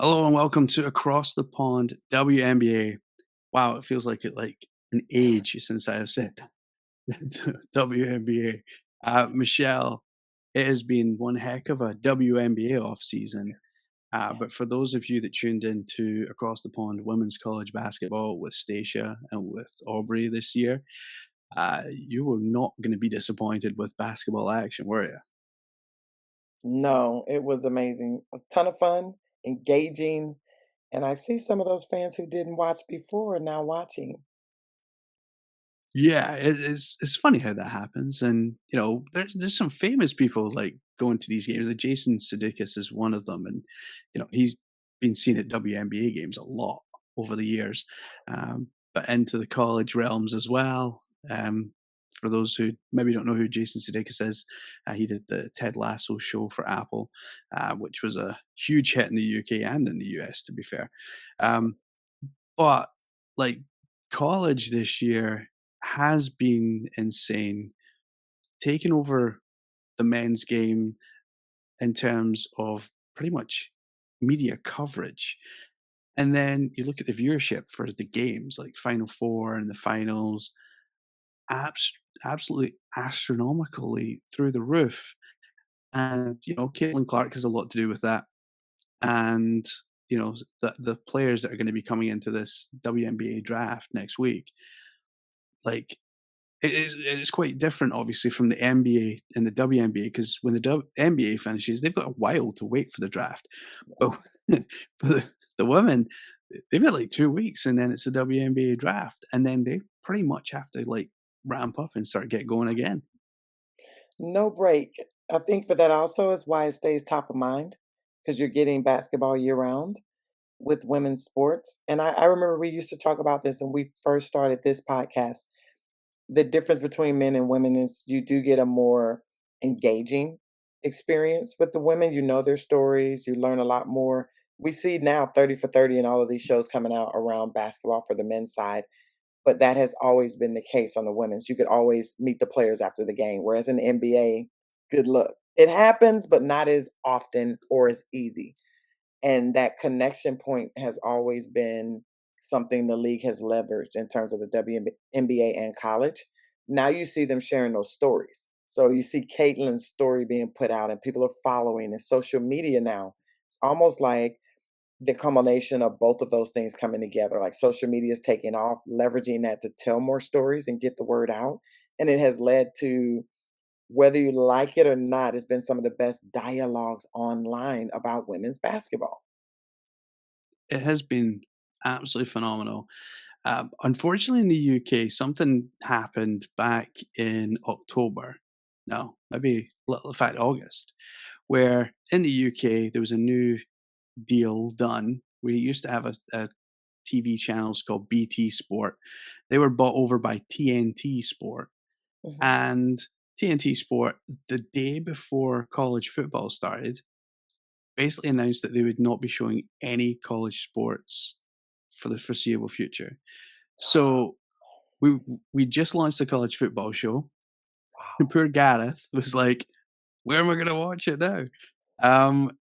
Hello and welcome to Across the Pond WNBA. Wow, it feels like an age since I have said WNBA. Michelle, it has been one heck of a WNBA off season. But for those of you that tuned into Across the Pond Women's College Basketball with Stacia and with Aubrey this year, you were not going to be disappointed with basketball action, were you? No, it was amazing. It was a ton of fun, engaging, and I see some of those fans who didn't watch before are now watching. Yeah, it's funny how that happens, and, there's some famous people, like, going to these games, like, Jason Sudeikis is one of them, and, he's been seen at WNBA games a lot over the years, but into the college realms as well. For those who maybe don't know who Jason Sudeikis is, he did the Ted Lasso show for Apple, which was a huge hit in the UK and in the US, to be fair. Um, but, like, college this year has been insane, taking over the men's game in terms of pretty much media coverage. And then you look at the viewership for the games, like Final Four and the finals, abs absolutely astronomically through the roof. And, Caitlin Clark has a lot to do with that. And, the players that are gonna be coming into this WNBA draft next week, like, it is quite different, obviously, from the NBA and the WNBA, because when the NBA finishes, they've got a while to wait for the draft. But for the women, they've got, like, 2 weeks, and then it's the WNBA draft, and then they pretty much have to, like, ramp up and get going again. No break. I think but that also is why it stays top of mind because you're getting basketball year round with women's sports. And I remember we used to talk about this when we first started this podcast. The difference between men and women is you do get a more engaging experience with the women. You know their stories, you learn a lot more. We see now 30 for 30 and all of these shows coming out around basketball for the men's side, but that has always been the case on the women's. You could always meet the players after the game, whereas in the NBA, good luck. It happens, but not as often or as easy. And that connection point has always been something the league has leveraged in terms of the WNBA and college. Now you see them sharing those stories. So you see Caitlin's story being put out and people are following and social media now. It's almost like the combination of both of those things coming together. Like social media is taking off, leveraging that to tell more stories and get the word out. And it has led to whether you like it or not, it's been some of the best dialogues online about women's basketball. It has been absolutely phenomenal. Unfortunately, in the UK, something happened back in October. No, maybe, in fact, August, where in the UK there was a new deal done. We used to have a TV channels called BT Sport. They were bought over by TNT Sport, Mhm. and TNT Sport, the day before college football started, basically announced that they would not be showing any college sports for the foreseeable future. So we we just launched a college football show, and Wow. poor Gareth was like, "Where am I gonna watch it now?"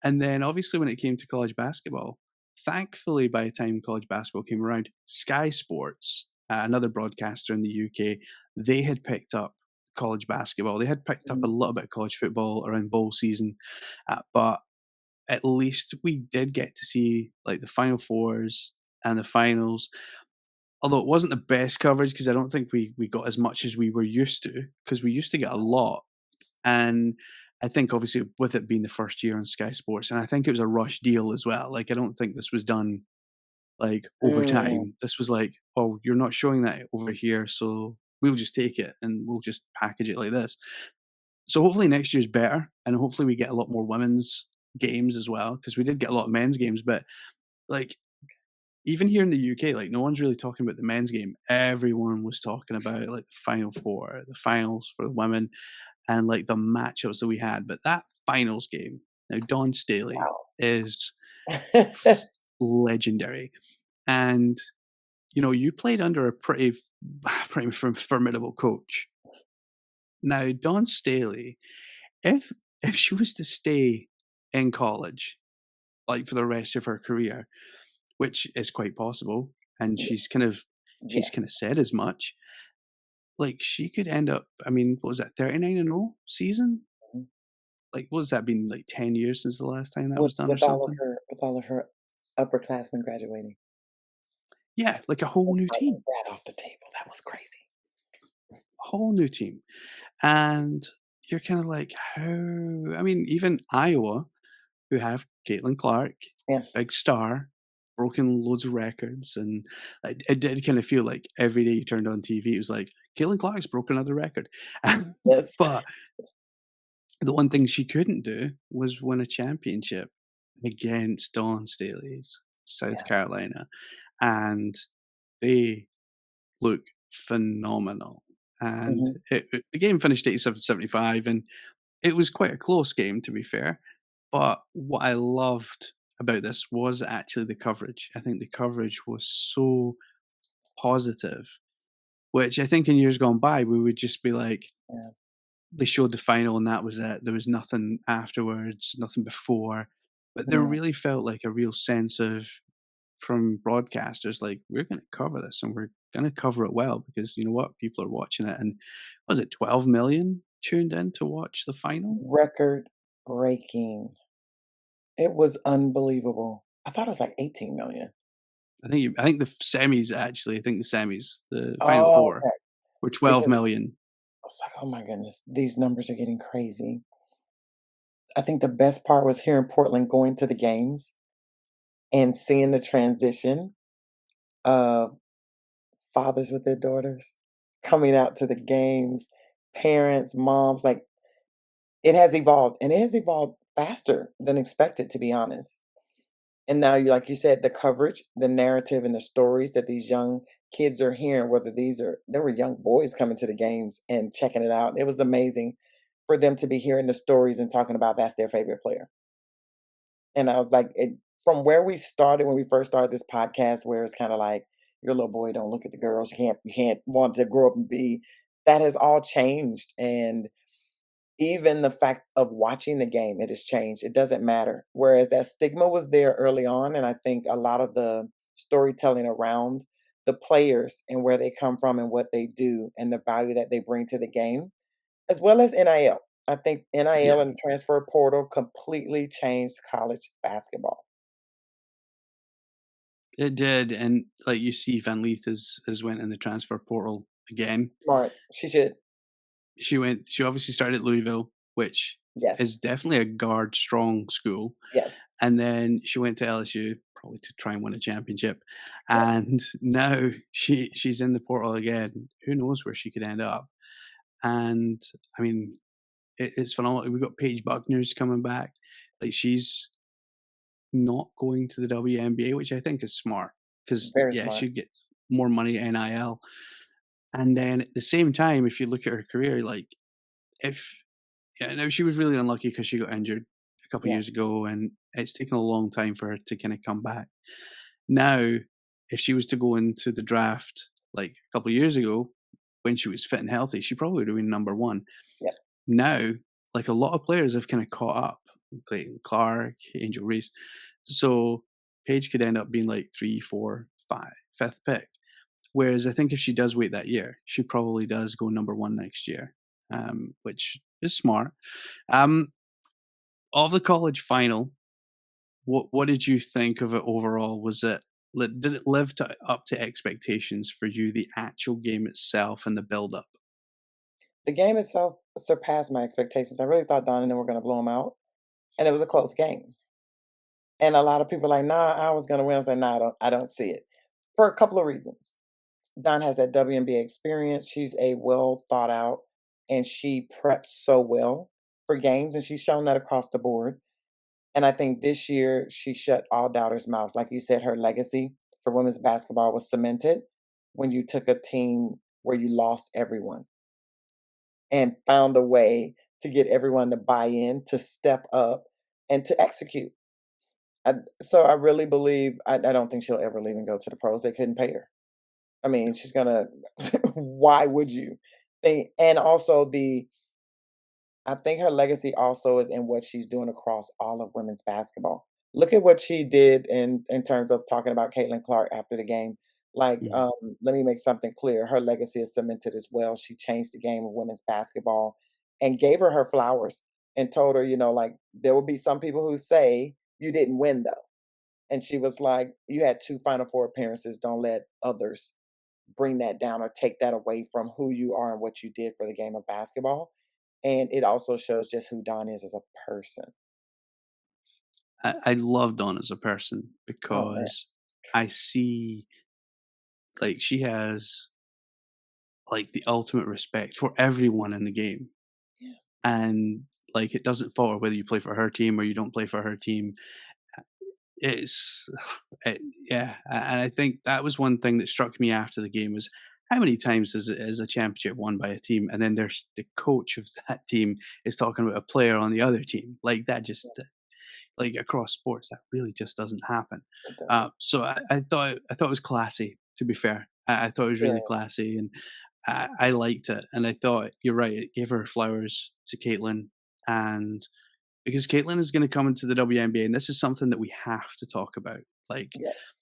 And then obviously when it came to college basketball, thankfully by the time college basketball came around, Sky Sports, another broadcaster in the UK, they had picked up college basketball. They had picked up a Mhm. little bit of college football around bowl season, but at least we did get to see like the Final Fours and the finals. Although it wasn't the best coverage because I don't think we got as much as we were used to, because we used to get a lot. And I think obviously with it being the first year on Sky Sports, and I think it was a rush deal as well. Like I don't think this was done like over Mm. time. This was like, oh, you're not showing that over here, so we'll just take it and we'll just package it like this. So hopefully next year's better, and hopefully we get a lot more women's games as well, because we did get a lot of men's games, but like even here in the UK, like no one's really talking about the men's game. Everyone was talking about like the Final Four, the finals for the women, and like the matchups that we had. But that finals game, now Dawn Staley Wow. is legendary, and you played under a pretty pretty formidable coach. Now Dawn Staley, if she was to stay in college, like, for the rest of her career, which is quite possible, and Yeah. she's kinda Yes. said as much. Like, she could end up, I mean, what was that, 39-0 season? Mhm. Like, what has that been, like, 10 years since the last time that With was done or with all of something? her with all of her upperclassmen graduating. Yeah, like a whole Let's new not let team, that off the table. That was crazy. whole new team, and you're kinda like, "How?" I mean, even Iowa, who have Caitlin Clark, Yeah. big star, broken loads of records, and it did kinda feel like every day you turned on TV, it was like, "Caitlin Clark's broke another record." Yes. But the one thing she couldn't do was win a championship against Dawn Staley's South Yeah. Carolina, and they look phenomenal. And Mhm. the game finished 87-75, and it was quite a close game, to be fair. But what I loved about this was actually the coverage. I think the coverage was so positive, which I think in years gone by, we would just be like, Yeah. they showed the final and that was it. There was nothing afterwards, nothing before. But there No. really felt like a real sense of, from broadcasters, like, we're going to cover this and we're going to cover it well because you know what? People are watching it. And was it 12 million tuned in to watch the final? Record breaking. It was unbelievable. I thought it was like 18,000,000. I think the semis actually, I think the semis, the final Oh, four okay. were 12 Because million. I was like, "Oh my goodness, these numbers are getting crazy." I think the best part was here in Portland going to the games and seeing the transition of fathers with their daughters coming out to the games, parents, moms, like, it has evolved, and it has evolved faster than expected, to be honest. And now you like you said, the coverage, the narrative, and the stories that these young kids are hearing, whether these are there were young boys coming to the games and checking it out. It was amazing for them to be hearing the stories and talking about that's their favorite player. And I was like, it from where we started when we first started this podcast, where it's kinda like, "You're a little boy, don't look at the girls. You can't want to grow up and be" that has all changed, and even the fact of watching the game, it has changed. It doesn't matter. Whereas that stigma was there early on, and I think a lot of the storytelling around the players and where they come from and what they do and the value that they bring to the game, as well as NIL. I think NIL Yeah, and the transfer portal completely changed college basketball. it did. And like you see, Van Leith has went in the transfer portal again. Smart. She should. She obviously started at Louisville, which Yes. is definitely a guard strong school. Yes. And then she went to LSU, probably to try and win a championship. Yes. And now she's in the portal again. Who knows where she could end up? And I mean, it's phenomenal. We've got Paige Buckner's coming back. Like, she's not going to the WNBA, which I think is smart because Very yeah, smart. she gets more money at NIL. And then at the same time, if you look at her career, like, if yeah, no, she was really unlucky because she got injured a couple of Yeah. years ago, and it's taken a long time for her to kind of come back. Now, if she was to go into the draft like a couple of years ago, when she was fit and healthy, she probably would have been number one. Yeah. Now, like, a lot of players have kind of caught up, Clayton Clark, Angel Reese. So Paige could end up being like three, four, five, fifth pick. Whereas I think if she does wait that year, she probably does go number one next year, which is smart. Um, of the college final, what did you think of it overall? Was it did it live up to expectations for you, the actual game itself and the build up? The game itself surpassed my expectations. I really thought Don and them were gonna blow them out, and it was a close game. And a lot of people are like, "Nah, I was gonna win." I was like, "Nah, I don't see it." For a couple of reasons. Don has that WNBA experience. She's a well thought out and she preps so well for games, and she's shown that across the board. And I think this year she shut all doubters' mouths. Like you said, her legacy for women's basketball was cemented when you took a team where you lost everyone and found a way to get everyone to buy in, to step up, and to execute. I so I really believe I don't think she'll ever leave and go to the pros. They couldn't pay her. I mean, she's gonna why would you? They and also I think her legacy also is in what she's doing across all of women's basketball. Look at what she did in terms of talking about Caitlin Clark after the game. Like, Mhm. let me make something clear. Her legacy is cemented as well. She changed the game of women's basketball and gave her flowers and told her, like, there will be some people who say you didn't win though. And she was like, you had 2 Final Four appearances. Don't let others bring that down or take that away from who you are and what you did for the game of basketball. And it also shows just who Dawn is as a person. I love Dawn as a person Oh man. because I see, like, she has, like, the ultimate respect for everyone in the game, Yeah. and, like, it doesn't matter whether you play for her team or you don't play for her team. It's it yeah, and I think that was one thing that struck me after the game was how many times is a championship won by a team, and then there's the coach of that team is talking about a player on the other team. Like, that just, Yeah, like, across sports, that really just doesn't happen. it doesn't. So I thought it was classy, to be fair. I thought it was Yeah. really classy, and I liked it, and I thought you're right, it gave her flowers to Caitlin, and because Caitlin is gonna come into the WNBA, and this is something that we have to talk about, like, Yes.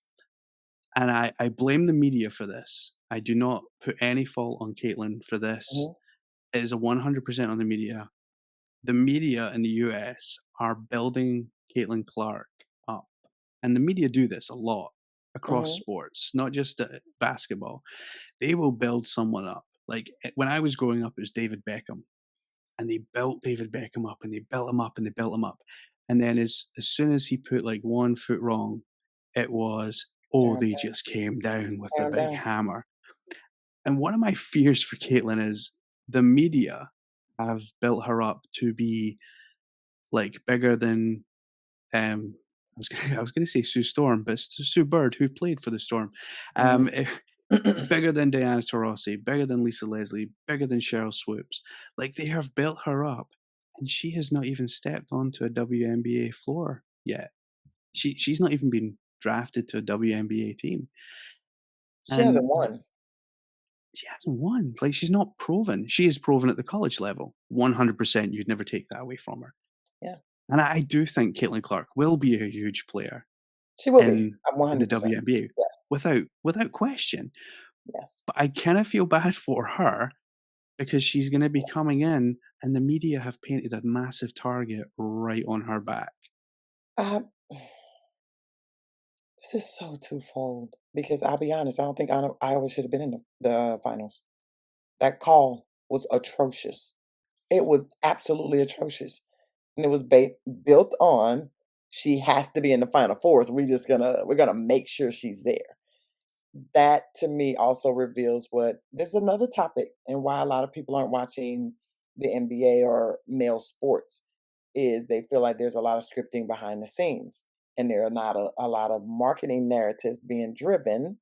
and I blame the media for this. I do not put any fault on Caitlin for this. Mhm, It is a 100% on the media. The media in the US are building Caitlin Clark up, and the media do this a lot across mhm, sports, not just, basketball. They will build someone up. Like, when I was growing up, it was David Beckham, and they built David Beckham up, and they built him up, and they built him up, and then as soon as he put, like, 1 foot wrong, it was, "Oh, tear 'em they down, just came down with tear the 'em big down. hammer." And one of my fears for Caitlin is the media have built her up to be, like, bigger than, I was gonna I was gonna say Sue Storm, but it's Sue Bird, who played for the Storm. Mhm. Um, Bigger than Diana Taurasi, bigger than Lisa Leslie, bigger than Cheryl Swoops. Like, they have built her up, and she has not even stepped onto a WNBA floor yet. She's not even been drafted to a WNBA team, She hasn't and won. she hasn't won. Like, she's not proven. She is proven at the college level. 100%, you'd never take that away from her. Yeah, And I do think Caitlin Clark will be a huge player she will be. in I'm the 100%. WNBA Yes, without question. yes. But I kinda feel bad for her because she's gonna be coming in and the media have painted a massive target right on her back. Um, this is so twofold because I'll be honest, I don't think Iowa should have been in the finals. That call was atrocious. It was absolutely atrocious, and it was built on she has to be in the Final Four, so we're gonna make sure she's there. That to me also reveals what this is another topic and why a lot of people aren't watching the NBA or male sports is they feel like there's a lot of scripting behind the scenes and there are not a lot of marketing narratives being driven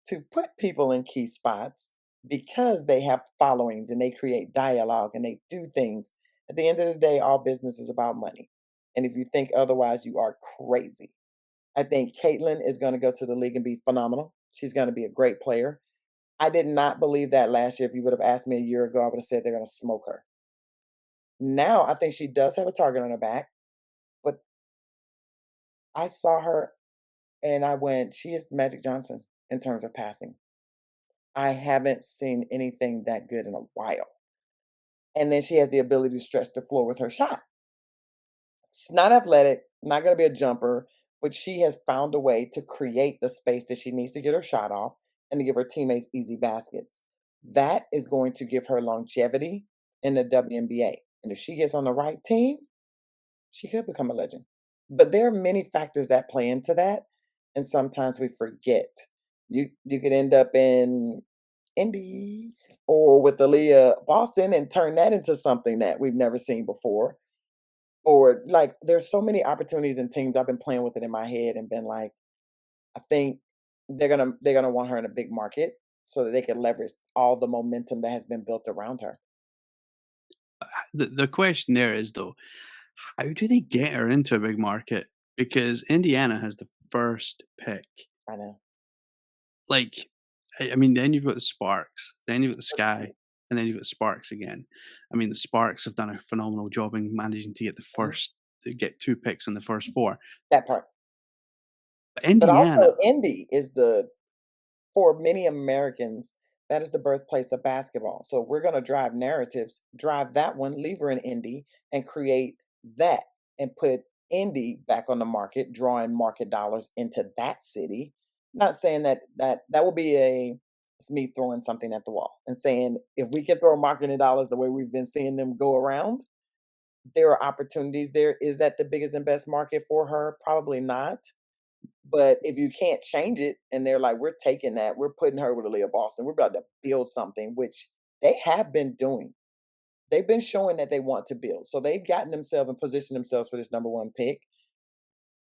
to put people in key spots because they have followings and they create dialogue and they do things. At the end of the day, all business is about money. And if you think otherwise, you are crazy. I think Caitlin is going to go to the league and be phenomenal. She's going to be a great player. I did not believe that last year. If you would have asked me a year ago, I would have said they're going to smoke her. Now I think she does have a target on her back, but I saw her and I went, she is Magic Johnson in terms of passing. I haven't seen anything that good in a while. And then she has the ability to stretch the floor with her shot. She's not athletic, not gonna be a jumper, but she has found a way to create the space that she needs to get her shot off and to give her teammates easy baskets. That is going to give her longevity in the WNBA. And if she gets on the right team, she could become a legend. But there are many factors that play into that, and sometimes we forget. You could end up in Indy or with Aaliyah Boston and turn that into something that we've never seen before. Or like there's so many opportunities and teams I've been playing with it in my head and been like, I think they're gonna want her in a big market so that they can leverage all the momentum that has been built around her. The question there is, though, how do they get her into a big market? Because Indiana has the first pick. I know. Like, I mean, then you've got the Sparks, then you've got the Sky, and then you've got the Sparks again. I mean, the Sparks have done a phenomenal job in managing to get the Mhm. first get 2 picks in the first 4. that part. But But Indiana, also Indy is the for many Americans, that is the birthplace of basketball. So if we're gonna drive narratives, drive that one, leave her in Indy, and create that, and put Indy back on the market, drawing market dollars into that city. Not saying that will be a it's me throwing something at the wall and saying if we can throw marketing dollars the way we've been seeing them go around, there are opportunities there. Is that the biggest and best market for her? Probably not. But if you can't change it and they're like, "We're taking that, we're putting her with Aaliyah Boston, we're about to build something," which they have been doing. They've been showing that they want to build. So they've gotten themselves and positioned themselves for this number 1 pick.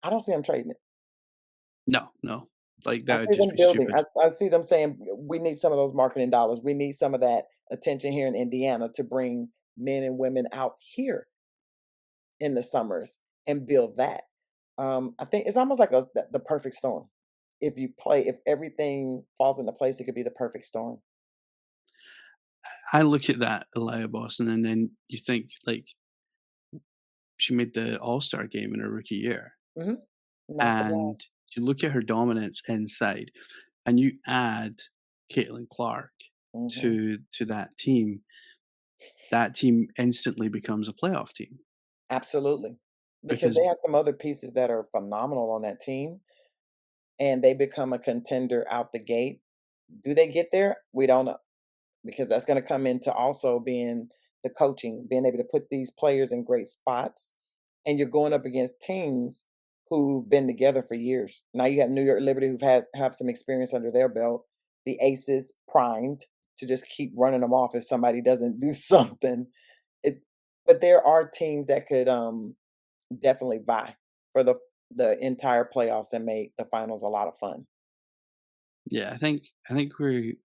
I don't see them trading it. no, no, like, I that would see just them be building. stupid. I see them saying, "We need some of those marketing dollars. We need some of that attention here in Indiana to bring men and women out here in the summers and build that." I think it's almost like the perfect storm. If everything falls into place, it could be the perfect storm. I look at that Aaliyah Boston, and then you think, like, she made the All-Star game in her rookie year, Mhm. Not and surprised. you look at her dominance inside, and you add Caitlin Clark Mhm. to that team instantly becomes a playoff team Absolutely. Because because they have some other pieces that are phenomenal on that team, and they become a contender out the gate. Do they get there? We don't know, because that's gonna come into also being the coaching, being able to put these players in great spots, and you're going up against teams who've been together for years. Now you have New York Liberty who've have some experience under their belt, the Aces primed to just keep running them off if somebody doesn't do something. It but there are teams that could, definitely vie for the entire playoffs and make the finals a lot of fun. yeah, I think we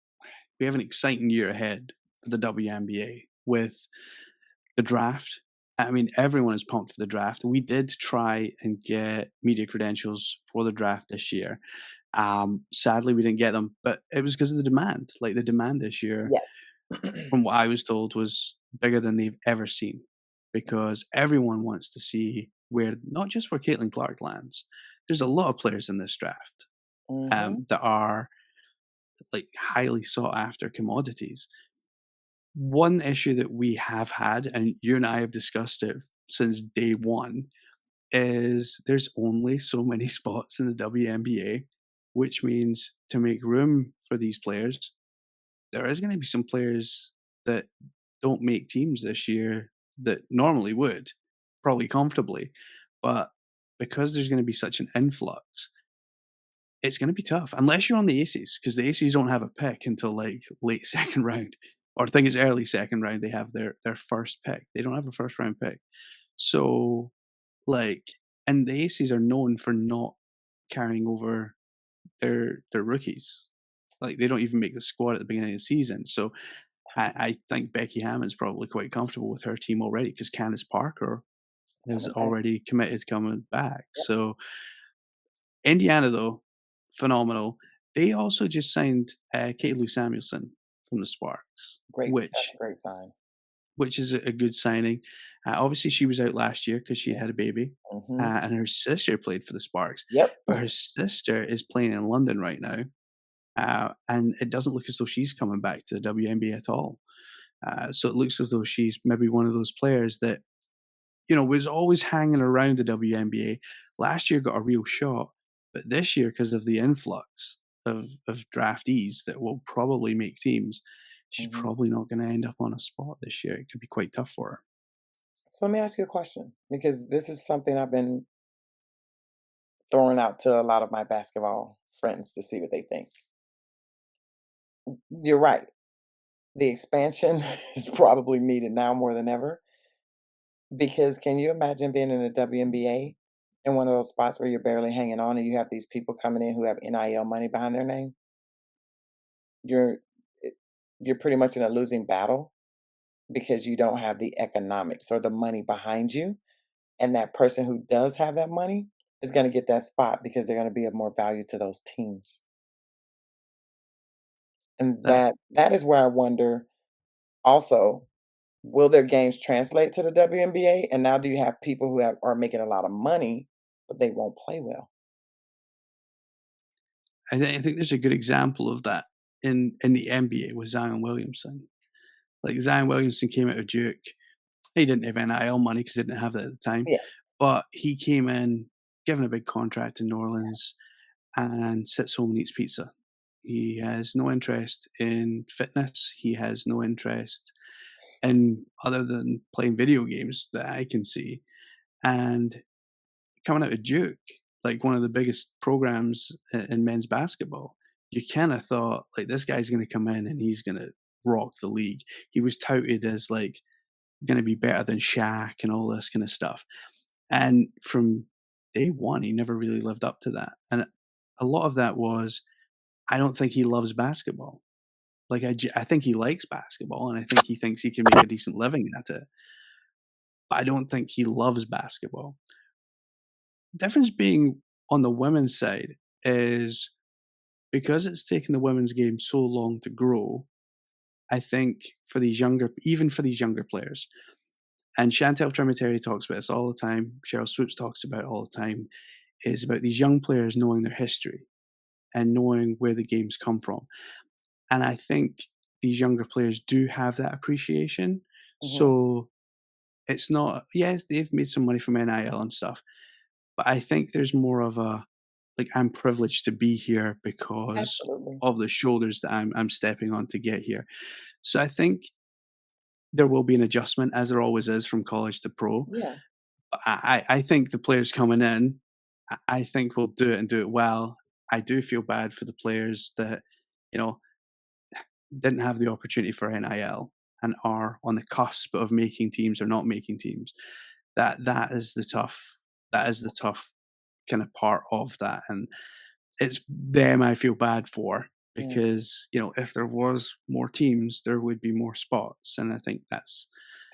have an exciting year ahead for the WNBA with the draft. I mean, everyone is pumped for the draft. We did try and get media credentials for the draft this year. Sadly, we didn't get them, but it was because of the demand. Like the demand this year, Yes. from what I was told, was bigger than they've ever seen because everyone wants to see where not just where Caitlin Clark lands. There's a lot of players in this draft Mhm. that are like highly sought after commodities. One issue that we have had, and you and I have discussed it since day one, is there's only so many spots in the WNBA, which means to make room for these players, there is going to be some players that don't make teams this year that normally would, probably comfortably. But because there's going to be such an influx, it's gonna be tough unless you're on the Aces, because the Aces don't have a pick until, like, late second round, or I think it's early second round, they have their first pick. They don't have a first round pick. So, like and the Aces are known for not carrying over their rookies. Like, they don't even make the squad at the beginning of the season, so I think Becky Hammond's probably quite comfortable with her team already because Candace Parker It's is coming back. already committed to coming back, Yep. so Indiana, though, phenomenal. They also just signed, Katie Lou Samuelson from the Sparks, Great. That's a great sign. which is a good signing. Obviously, she was out last year because she Yeah. had a baby, Mhm. and her sister played for the Sparks, Yep. but her sister is playing in London right now, and it doesn't look as though she's coming back to the WNBA at all. So it looks as though she's maybe one of those players that was always hanging around the WNBA. Last year got a real shot, but this year, because of the influx of draftees that will probably make teams, she's Mhm. probably not going to end up on a spot this year. It could be quite tough for her. So let me ask you a question, because this is something I've been throwing out to a lot of my basketball friends to see what they think. You're right. The expansion is probably needed now more than ever, because can you imagine being in the WNBA in one of those spots where you're barely hanging on and you have these people coming in who have NIL money behind their name? You're it- you're pretty much in a losing battle because you don't have the economics or the money behind you, and that person who does have that money is going to get that spot because they're going to be of more value to those teams. And That that is where I wonder also, Will their games translate to the WNBA? And now do you have people who are making a lot of money, but they won't play well? I think there's a good example of that in the NBA with Zion Williamson. Like, Zion Williamson came out of Duke. He didn't have NIL money because he didn't have that at the time, Yeah, but he came in, given a big contract in New Orleans, and sits home and eats pizza. He has no interest in fitness. He has no interest in other than playing video games that I can see. And coming out of Duke, like one of the biggest programs in men's basketball, you kind of thought like this guy's going to come in and he's going to rock the league. He was touted as like going to be better than Shaq and all this kind of stuff. And from day one, he never really lived up to that. And a lot of that was, I don't think he loves basketball. Like, I think he likes basketball and I think he thinks he can make a decent living at it. But I don't think he loves basketball. Difference being on the women's side is because it's taken the women's game so long to grow, I think for these younger, even for these younger players, and Chantel Tremiteri talks about this all the time, Cheryl Swoops talks about it all the time, is about these young players knowing their history and knowing where the game's come from. And I think these younger players do have that appreciation. mhm, So it's not, yes, they've made some money from NIL and stuff, but I think there's more of a, like, I'm privileged to be here because absolutely. of the shoulders that I'm stepping on to get here. So I think there will be an adjustment, as there always is from college to pro. Yeah, I think the players coming in, I think will do it and do it well. I do feel bad for the players that, you know, didn't have the opportunity for NIL and are on the cusp of making teams or not making teams. That is the tough kind of part of that. And it's them I feel bad for yeah, because, if there was more teams, there would be more spots. And I think that's,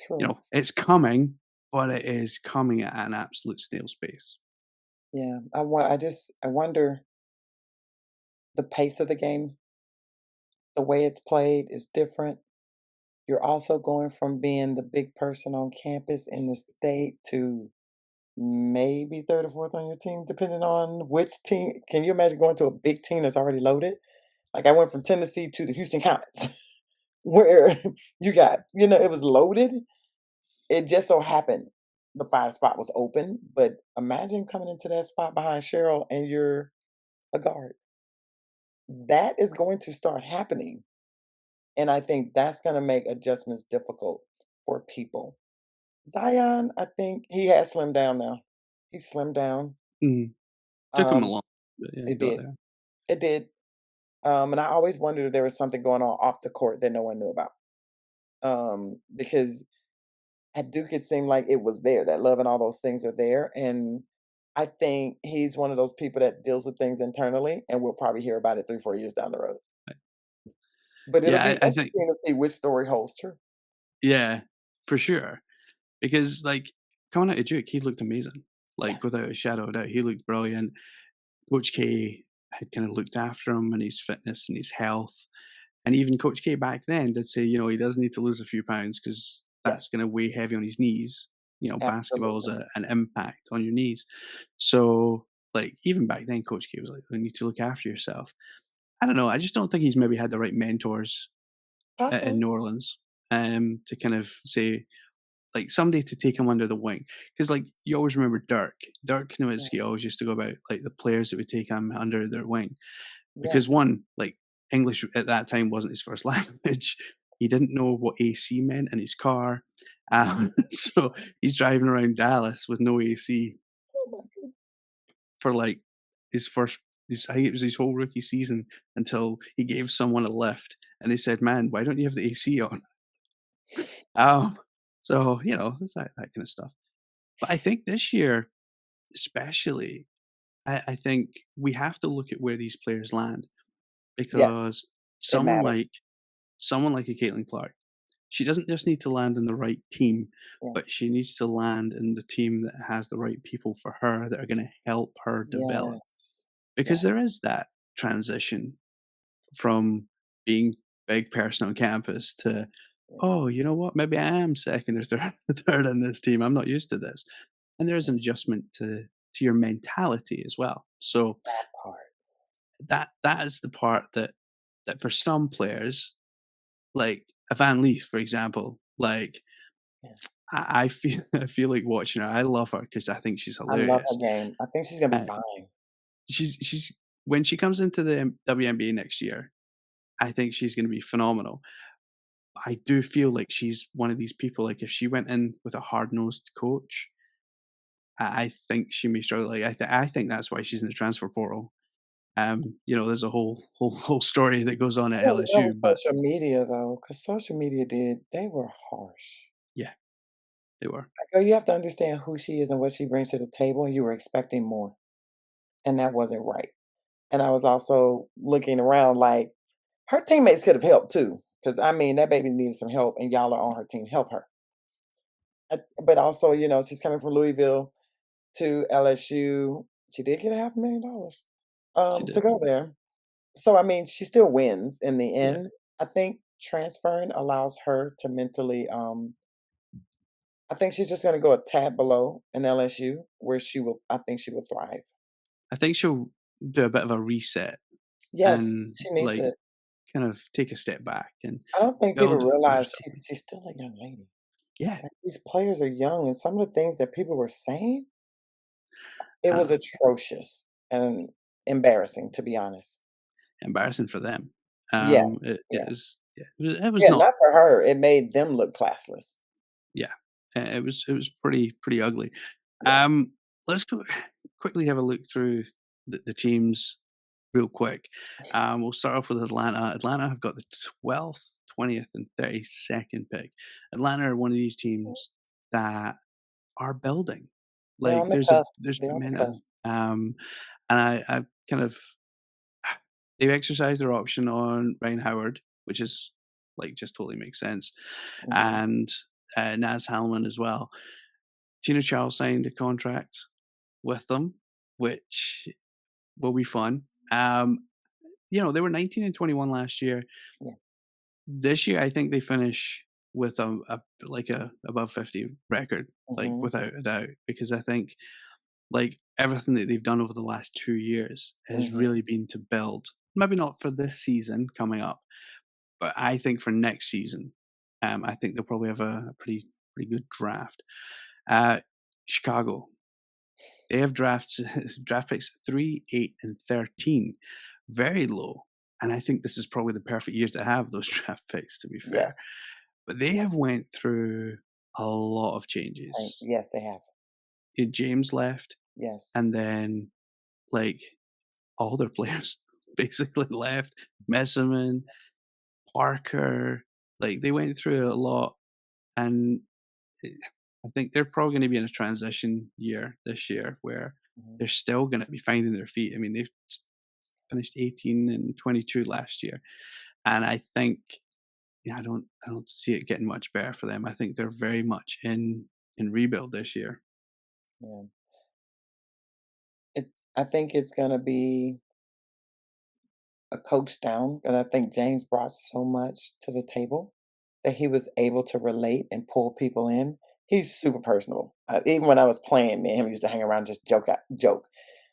true. it's coming, but it is coming at an absolute snail's pace. Yeah, I wonder the pace of the game, the way it's played is different. You're also going from being the big person on campus in the state to maybe 3rd or 4th on your team, depending on which team. Can you imagine going to a big team that's already loaded? Like, I went from Tennessee to the Houston Comets, where it was loaded. It just so happened the 5 spot was open, but imagine coming into that spot behind Cheryl and you're a guard. That is going to start happening, and I think that's gonna make adjustments difficult for people. Zion, I think he has slimmed down now. He slimmed down. Mhm. Took him a Um, long, but yeah, he it got did. there. It did. And I always wondered if there was something going on off the court that no one knew about. Because at Duke, it seemed like it was there. That love and all those things are there. And I think he's one of those people that deals with things internally, and we'll probably hear about it 3, 4 years down the road. But it'll Yeah, be I think, interesting to see which story holds true. yeah, for sure. Because, like, coming out of Duke, he looked amazing. Like, Yes. without a shadow of a doubt, he looked brilliant. Coach K had kinda looked after him and his fitness and his health, and even Coach K back then did say, he does need to lose a few pounds because that's Yes. gonna weigh heavy on his knees. Basketball's Absolutely. an impact on your knees. So, like, even back then, Coach K was like, "You need to look after yourself." I don't know, I just don't think he's maybe had the right mentors in Possibly. New Orleans, to kind of say, like, somebody to take him under the wing, because like, you always remember Dirk. Dirk Nowitzki Yes. always used to go about, like, the players that would take him under their wing, because Yes. one, like, English at that time wasn't his first language. He didn't know what AC meant in his car, so he's driving around Dallas with no AC Oh my god. for, like, his first I think it was his whole rookie season until he gave someone a lift, and they said, "Man, why don't you have the AC on?" Um, so, there's that kinda stuff. But I think this year, especially, I think we have to look at where these players land, Yes, because it someone matters. like someone like a Caitlin Clark, she doesn't just need to land in the right team, Yeah. but she needs to land in the team that has the right people for her that are gonna help her develop. Yes. Because Yes. there is that transition from being big person on campus to Yeah. "Oh, you know what? Maybe I am second or third third in this team. I'm not used to this." And there is Yeah. an adjustment to your mentality as well. So That part. that is the part that for some players, like a Van Leaf, for example, like Yeah. I feel I feel like watching her. I love her because I think she's I love her hilarious. game. I think she's gonna be Uh, fine. she's when she comes into the WNBA next year, I think she's going to be phenomenal. I do feel like she's one of these people. Like if she went in with a hard nosed coach, I think she may struggle. Like I think that's why she's in the transfer portal. There's a whole story that goes on I at don't know LSU, with but social media though, because social media they were harsh. yeah, they were. Like, oh, you have to understand who she is and what she brings to the table, and you were expecting more, and that wasn't right. And I was also looking around like, her teammates could have helped too, because I mean, that baby needed some help, and y'all are on her team, help her. But also, she's coming from Louisville to LSU. She did get a $500,000, She to did. go there. So, I mean, she still wins in the Yeah. end. I think transferring allows her to mentally, I think she's just gonna go a tad below in LSU where I think she will thrive. I think she'll do a bit of a reset Yes, and she needs like it. kind of take a step back and I don't think people build realize herself. she's still a young lady. Yeah, Like, these players are young, and some of the things that people were saying, it I was know. atrocious and embarrassing, to be honest. Embarrassing for them. Yeah, It yeah. was yeah, it was Yeah, not not for her, it made them look classless. yeah. It was pretty ugly. Yeah, Um, let's go quickly have a look through the teams real quick. We'll start off with Atlanta. Atlanta have got the 12th, 20th, and 32nd pick. Atlanta are one of these teams that are building. they're Like on the cusp, there's they're on the momentum. cusp. And I kind of they've exercised their option on Ryan Howard, which is like just totally makes sense, Mhm, and Naz Hallman as well. Tina Charles signed a contract with them, which will be fun. They were 19 and 21 last year. yeah, This year, I think they finish with a above 50 record, like mhm, without a doubt, because I think like everything that they've done over the last 2 years has mhm, really been to build. Maybe not for this season coming up, but I think for next season, I think they'll probably have a pretty good draft. Uh, Chicago, they have draft picks 3, 8, and 13, very low. And I think this is probably the perfect year to have those draft picks, to be fair. yes, But they have went through a lot of changes. yes, they have, James left, yes, and then like all their players basically left. Messiman, Parker, like they went through a lot, and eh, I think they're probably going to be in a transition year this year where mhm, they're still going to be finding their feet. I mean, they've finished 18 and 22 last year, and I think yeah, I don't see it getting much better for them. I think they're very much in rebuild this year. yeah. I think it's gonna be a coach down, and I think James brought so much to the table that he was able to relate and pull people in. He's super personable. Even when I was playing, me and him used to hang around, just joke.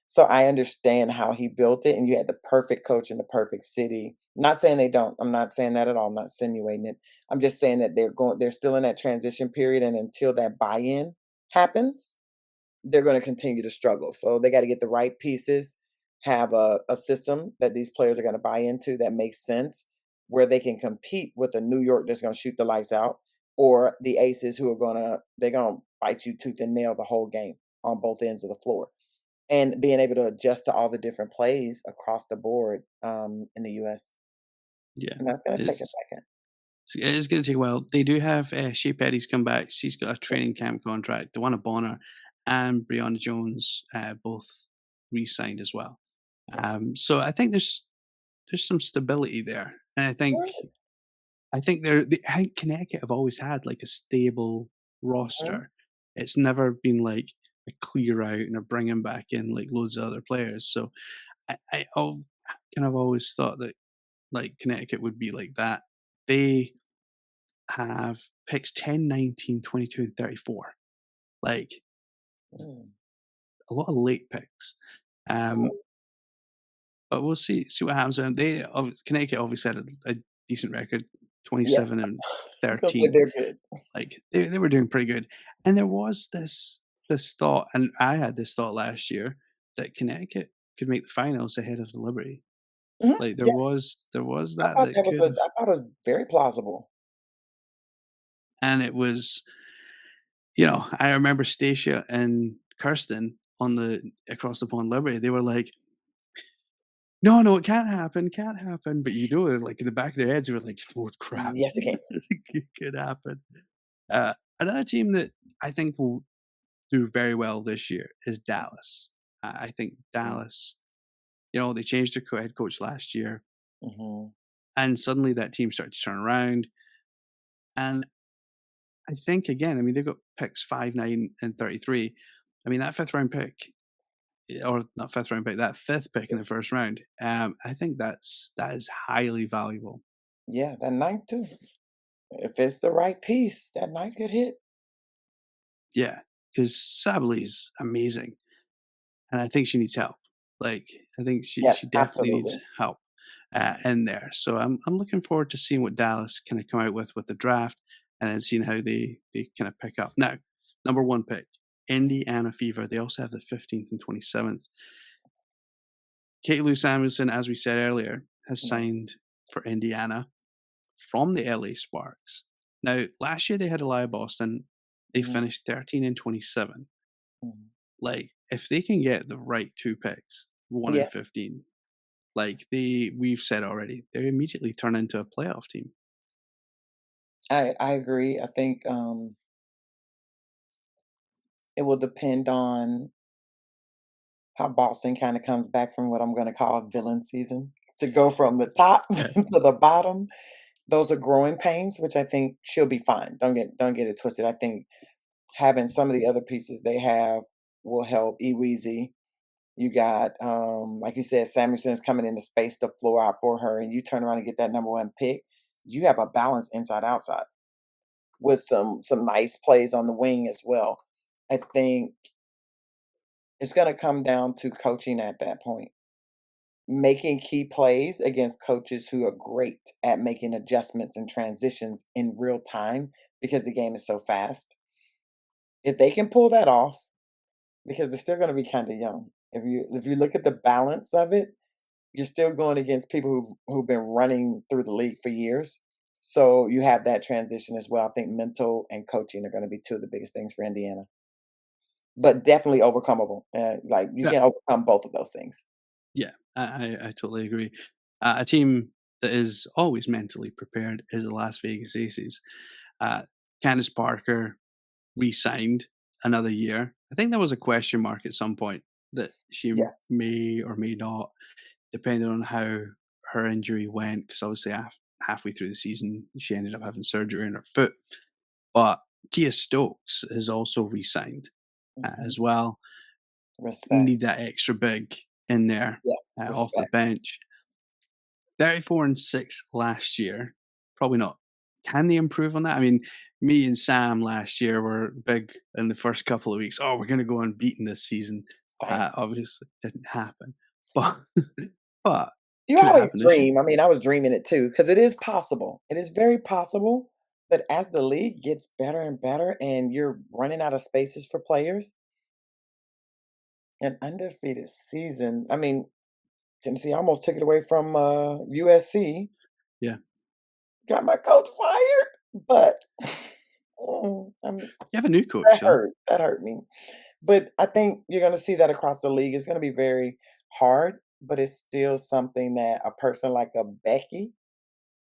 So I understand how he built it, and you had the perfect coach in the perfect city. Not saying they don't. I'm not saying that at all. I'm not insinuating it. I'm just saying that they're still in that transition period, and until that buy-in happens, they're gonna continue to struggle. So they gotta get the right pieces, have a system that these players are gonna buy into that makes sense, where they can compete with a New York that's gonna shoot the lights out, or the Aces who are they're gonna bite you tooth and nail the whole game on both ends of the floor. And being able to adjust to all the different plays across the board, in the US. Yeah, And that's gonna take a it's second. it is going to take a while. They do have Shea Petty's come back. She's got a Yeah, training camp contract. Dewana Bonner and Brianna Jones both re-signed as well. yes. So I think there's some stability there, and There is. I think I think Connecticut have always had like a stable Mhm. roster. It's never been like a clear out and a bringing back in like loads of other players. So I kind of always thought that like Connecticut would be like that. They have picks 10, 19, 22, and 34. Like, Mm. a lot of late picks. Um, but we'll see what happens. And Connecticut obviously had a decent record, Yes. 27 and I was gonna say 13. they're good. Like, they were doing pretty good. And there was this thought, and I had this thought last year, that Connecticut could make the finals ahead of the Liberty. Mhm. Like, Yes. there was I that thought that that was could a have, I thought it was very plausible. and it was, I remember Stacia and Kirsten on the Across the Pond Liberty, they were like, "No, no, it can't happen," but like, in the back of their heads, they were like, "Oh, crap." Yes, it can. It could happen. Another team that I think will do very well this year is Dallas. I think Mm, Dallas, they changed their head coach last year, mhm. and suddenly that team started to turn around. And I think again, I mean, they've got picks 5, 9, and 33. I mean, that fifth round pick, or not fifth round pick, that fifth pick in the first round. I think that is highly valuable. Yeah, that ninth too. If it's the right piece, that ninth could hit. Yeah, because Sabley's amazing, and I think she needs help. Like, I think Yes, she definitely needs absolutely. help in there. So I'm looking forward to seeing what Dallas kind of come out with the draft, and then seeing how they kind of pick up. Now, number one pick, Indiana Fever. They also have the 15th and 27th. Kate Lou Samuelson, as we said earlier, has Mhm, signed for Indiana from the LA Sparks. Now, last year they had Elia Boston. They mhm, finished 13 and 27. mhm. Like, if they can get the right two picks, 1 Yeah, and 15, like we've said already, they immediately turn into a playoff team. I agree. I think, it will depend on how Boston kinda comes back from what I'm gonna call a villain season. To go from the top Yeah, to the bottom, those are growing pains, which I think she'll be fine. Don't get it twisted. I think having some of the other pieces they have will help. Eweezy, you got, like you said, Samuelson's coming in to space the floor out for her, and you turn around and get that number 1 pick, you have a balance inside outside with some nice plays on the wing as well. I think it's gonna come down to coaching at that point. Making key plays against coaches who are great at making adjustments and transitions in real time because the game is so fast. If they can pull that off, because they're still gonna be kinda young. If you look at the balance of it, you're still going against people who've been running through the league for years. So you have that transition as well. I think mental and coaching are gonna be 2 of the biggest things for Indiana, but definitely overcomeable. Like, you yeah, can overcome both of those things. yeah. I totally agree. A team that is always mentally prepared is the Las Vegas Aces. Uh, Candace Parker re-signed another year. I think there was a question mark at some point that she Yes. may or may not, depending on how her injury went. Because obviously, halfway through the season, she ended up having surgery in her foot. But Kia Stokes has also re-signed Mhm. as well. Respect. Need that extra big in there Yeah, off the respect. bench. 34 and 6 last year. Probably not. Can they improve on that? I mean, me and Sam last year were big in the first couple of weeks. Oh, we're going to go unbeaten this season. Same. Obviously, didn't happen, but but You could it always happen this year? dream. I mean, I was dreaming it too because it is possible. It is very possible, but as the league gets better and better and you're running out of spaces for players, an undefeated season, I mean, Tennessee almost took it away from, USC, Yeah, got my coach fired, but, you have a new coach though. that hurt me. But I think you're gonna see that across the league. It's gonna be very hard, but it's still something that a person like a Becky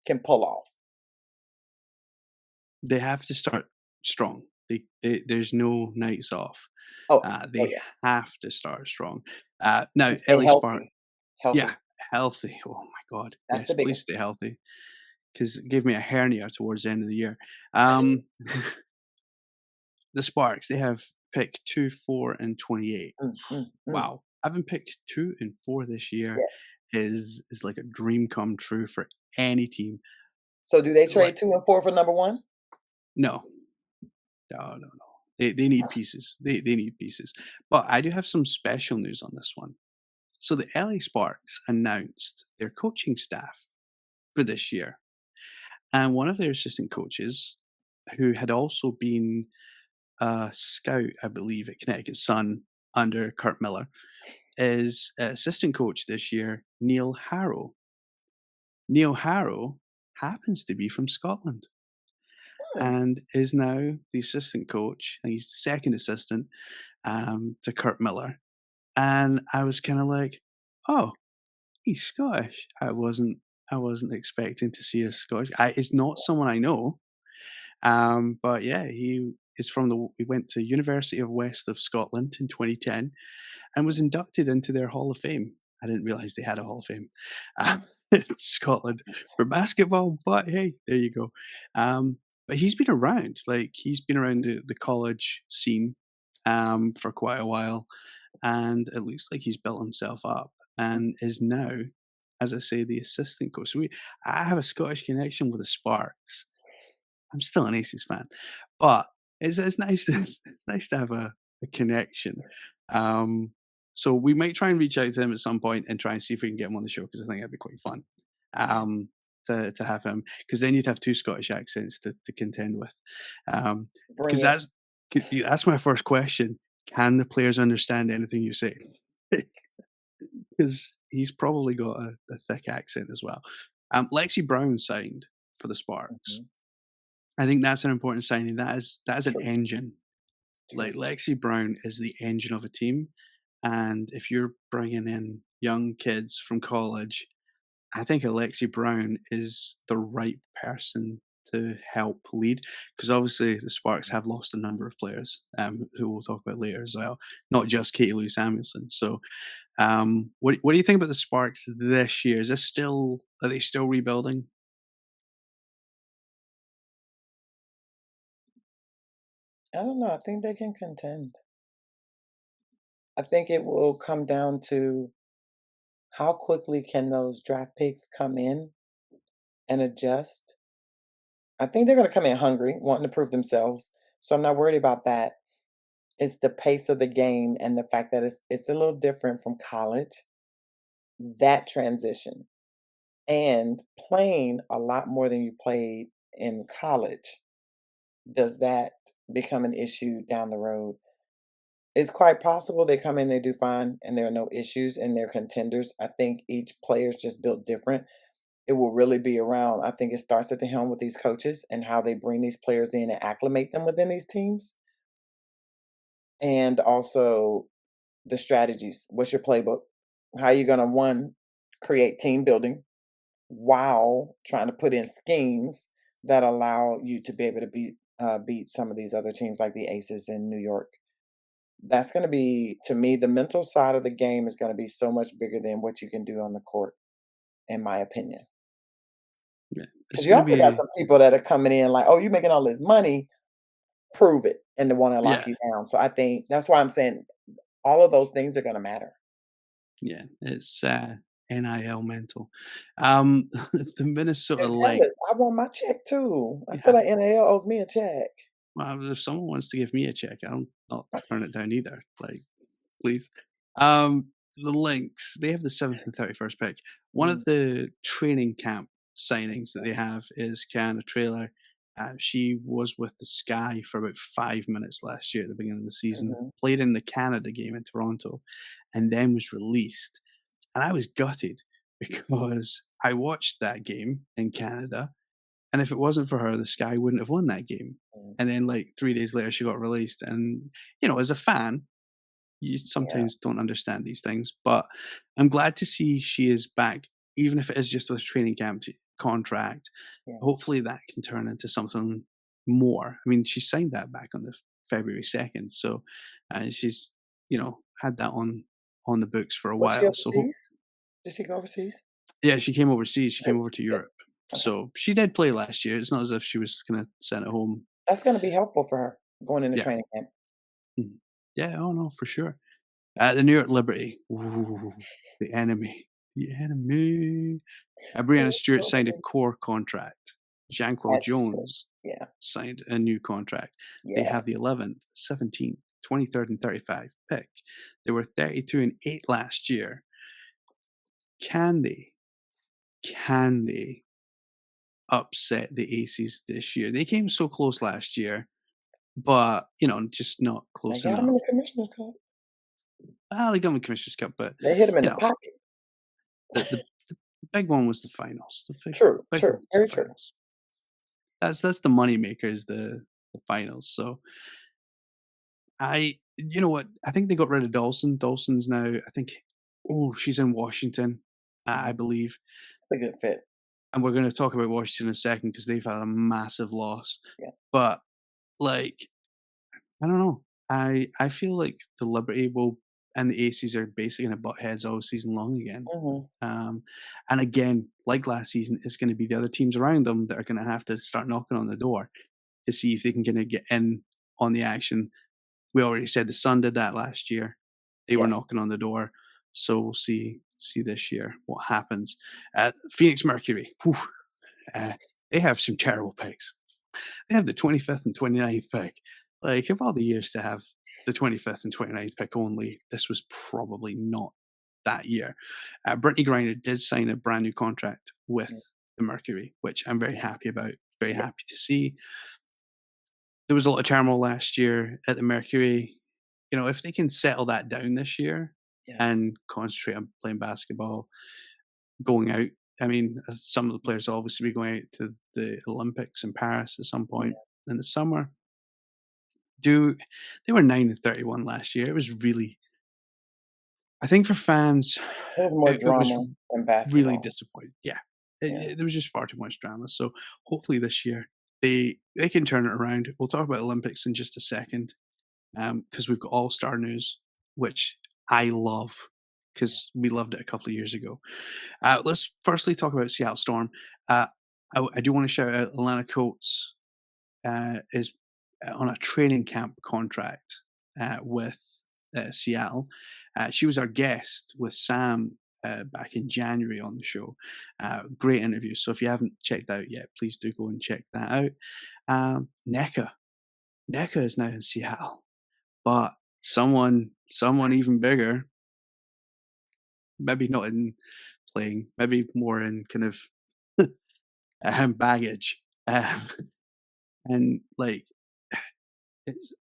can pull off. They have to start strong. There's no nights off. Oh, oh They yeah, have to start strong. Now, and stay Ellie Spark, healthy, yeah, healthy. healthy. Oh my god, That's yes, the please biggest. stay healthy. Because it gave me a hernia towards the end of the year. Um, the Sparks, they have pick 2, 4, and 28. Mm. Wow, having picked 2 and 4 this year Yes. is like a dream come true for any team. So do they Like, trade 2 and 4 for number 1? No, no, no, no. They need pieces. They need pieces. But I do have some special news on this one. So the LA Sparks announced their coaching staff for this year, and one of their assistant coaches, who had also been a scout, I believe, at Connecticut Sun under Kurt Miller, is assistant coach this year, Neil Harrow. Neil Harrow happens to be from Scotland Hmm, and is now the assistant coach. And he's the second assistant to Kurt Miller. And I was kind of like, oh, he's Scottish. I wasn't expecting to see a Scottish. It's not someone I know, but yeah, he went to University of West of Scotland in 2010 and was inducted into their Hall of Fame. I didn't realize they had a Hall of Fame in Scotland for basketball, but hey, there you go. But he's been around, like he's been around the college scene for quite a while, and it looks like he's built himself up and is now, as I say, the assistant coach. I have a Scottish connection with the Sparks. I'm still an Aces fan, but it's nice to it's nice to have a connection. Um, so we might try and reach out to him at some point and try and see if we can get him on the show because I think that'd be quite fun. Um, to have him because then you'd have two Scottish accents to contend with. bring Because it. that's my first question. Can the players understand anything you say? Because he's probably got a thick accent as well. Lexi Brown signed for the Sparks. Mhm. I think that's an important signing. That is an True, engine. Like true. Lexi Brown is the engine of a team, and if you're bringing in young kids from college, I think Alexi Brown is the right person to help lead. Because obviously the Sparks have lost a number of players, who we'll talk about later as well, not just Katie Lou Samuelson. So, what do you think about the Sparks this year? Is this still are they still rebuilding? I don't know, I think they can contend. I think it will come down to how quickly can those draft picks come in and adjust. I think they're gonna come in hungry, wanting to prove themselves, so I'm not worried about that. It's the pace of the game and the fact that it's a little different from college, that transition, and playing a lot more than you played in college. Does that become an issue down the road? It's quite possible they come in, they do fine, and there are no issues, and they're contenders. I think each player's just built different. It will really be around, I think it starts at the helm with these coaches and how they bring these players in and acclimate them within these teams, and also the strategies. What's your playbook? How are you gonna, 1, create team building while trying to put in schemes that allow you to be able to beat some of these other teams like the Aces in New York. That's gonna be, to me, the mental side of the game is gonna be so much bigger than what you can do on the court, in my opinion. Yeah, Because it's you gonna also got be some people that are coming in like, "Oh, you're making all this money, prove it," and they wanna lock yeah. you down. So I think that's why I'm saying all of those things are gonna matter. Yeah, it's, NIL mental. The Minnesota They're jealous. I Lynx, want my check too. I feel yeah, like NAL owes me a check. well, if someone wants to give me a check, I'll not turn it down either, like, please. Um, the Lynx, they have the 7th and 31st pick. One of Mm, the training camp signings that they have is Kiana Trailer. She was with the Sky for about 5 minutes last year at the beginning of the season, mhm. played in the Canada game in Toronto, and then was released. And I was gutted because I watched that game in Canada, and if it wasn't for her, the Sky wouldn't have won that game. Mm, And then, like 3 days later, she got released. And as a fan, you yeah, sometimes don't understand these things, but I'm glad to see she is back, even if it is just with training camp contract. yeah. Hopefully, that can turn into something more. I mean, she signed that back on the February 2nd, so she's had that on the books for a Was she while. So overseas? Did she go overseas? yeah, she came overseas, she Good, came over to good. Europe. Okay. So, she did play last year, it's not as if she was kinda sent at home. That's gonna be helpful for her going into Yeah. training camp. Mhm. Yeah, oh, no, for sure. At the New York Liberty, ooh, the enemy, the enemy. Brianna Stewart signed a core contract. Janquel As she should. Jones Yeah, signed a new contract. They yeah. have the 11th, 17th, 23rd, and 35th pick. They were 32-8 last year. Can they? Can they upset the Aces this year? They came so close last year, but just not They close got him in enough. the Commissioner's Cup. Well, they got the Commissioner's Cup, but They hit him in you the know, pocket. the big one was the finals. The True, big one true, was the very true. finals. That's the money maker is the finals. So you know what? I think they got rid of Dawson. Dawson's now, I think, oh, she's in Washington, I Mhm. believe. It's a good fit. And we're going to talk about Washington in a second because they've had a massive loss. Yeah. But like, I don't know. I feel like the Liberty will and the Aces are basically going to butt heads all season long again. Mhm. Um, and again, like last season, it's going to be the other teams around them that are going to have to start knocking on the door to see if they can get in on the action. We already said the Sun did that last year. They were Yes. knocking on the door, so we'll see this year what happens. Phoenix Mercury, whew, uh, they have some terrible picks. They have the 25th and 29th pick. Like, of all the years to have the 25th and 29th pick only, this was probably not that year. Brittany Griner did sign a brand new contract with Mm, the Mercury, which I'm very happy about, very yes. happy to see. There was a lot of turmoil last year at the Mercury. If they can settle that down this year Yes. and concentrate on playing basketball, going out. I mean, some of the players will obviously be going out to the Olympics in Paris at some Yeah. point in the summer. Do They were 9-31 last year. It was really, I think for fans, It was more it was drama than really basketball. disappointing. Yeah, Yeah. there was just far too much drama. So hopefully this year they can turn it around. We'll talk about Olympics in just a second, because we've got All Star news, which I love Yeah. because we loved it a couple of years ago. Let's firstly talk about Seattle Storm. Uh, I do want to shout out Alana Coates is on a training camp contract with Seattle. She was our guest with Sam back in January on the show. Great interview. So if you haven't checked out yet, please do go and check that out. NECA. NECA is now in Seattle, but someone even bigger, maybe not in playing, maybe more in kind of baggage. And like, it's,